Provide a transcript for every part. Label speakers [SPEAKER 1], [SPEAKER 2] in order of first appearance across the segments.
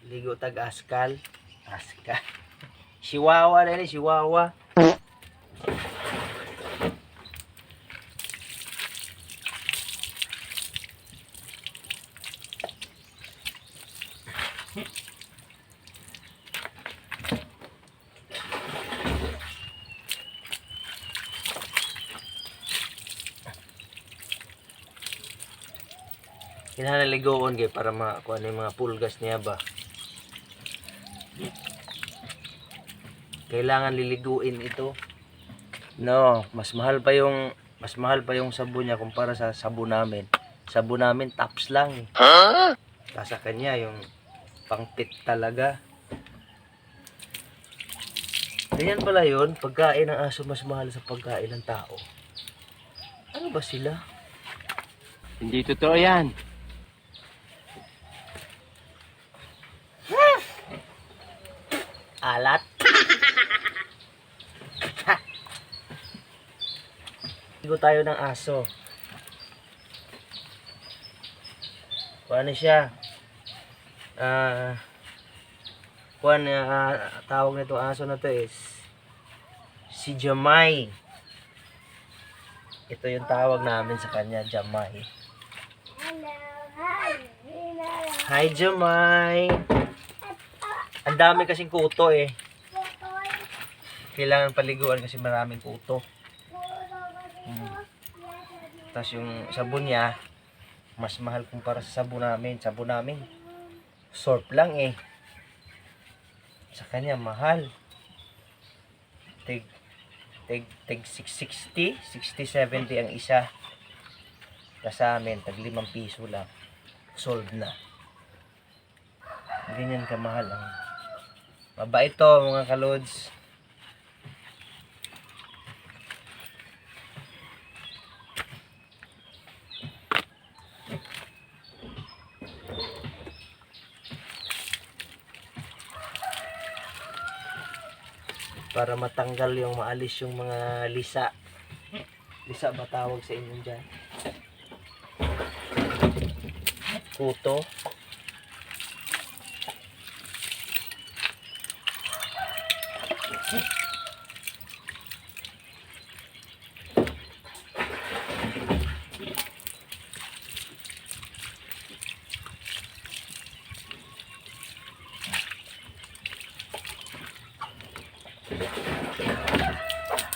[SPEAKER 1] Ligo tag askal. Askal. Chihuahua na rin, chihuahua. Kailangan ligoon kay para makuha yung mga pulgas niya ba. Kailangan liliguin ito. No, mas mahal pa yung sabon niya kumpara sa sabon namin. Sabon namin tops lang eh. Sa kanya yung pangpit talaga. Ganyan pala yun, pagkain ng aso mas mahal sa pagkain ng tao. Ano ba sila?
[SPEAKER 2] Hindi totoo yan.
[SPEAKER 1] Alat. Ligo tayo ng aso. Ano siya? Tawag nito aso na to is si Jamay. Ito yung tawag namin sa kanya, Jamay. Hi Jamay. Ang dami kasing kuto eh. Kailangan paliguan kasi maraming kuto. Tapos yung sabon niya mas mahal kumpara sa sabon namin. Sabon namin surf lang eh. Sa kanya mahal. Tig 660, 60-70 ang isa. Sa amin tag 5 piso lang. Sold na. Ganyan kamahal ang mabait to mga kalods. Para matanggal yung maalis yung mga lisa. Lisa ba tawag sa inyo dyan? Kuto.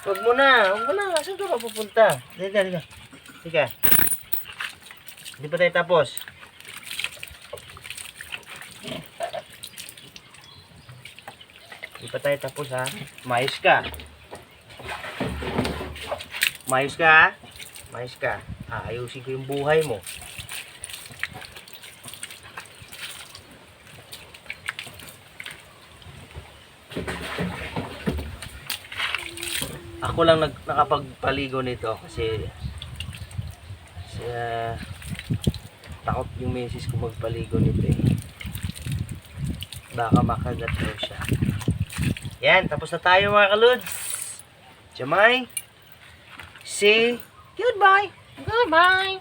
[SPEAKER 1] Huwag mo na. Saan ka mapupunta? Dito. Sige. Hindi pa tayo tapos. Hindi pa tayo tapos ha. Mayos ka. Mayos ka ha. Mayos ka. Ayusin ko yung buhay mo. Ako lang nakapagpaligo nito kasi takot yung misis ko magpaligo nito eh. Baka makagat daw siya. Yan, tapos na tayo mga kaluds. Jamay, say goodbye.
[SPEAKER 2] Goodbye.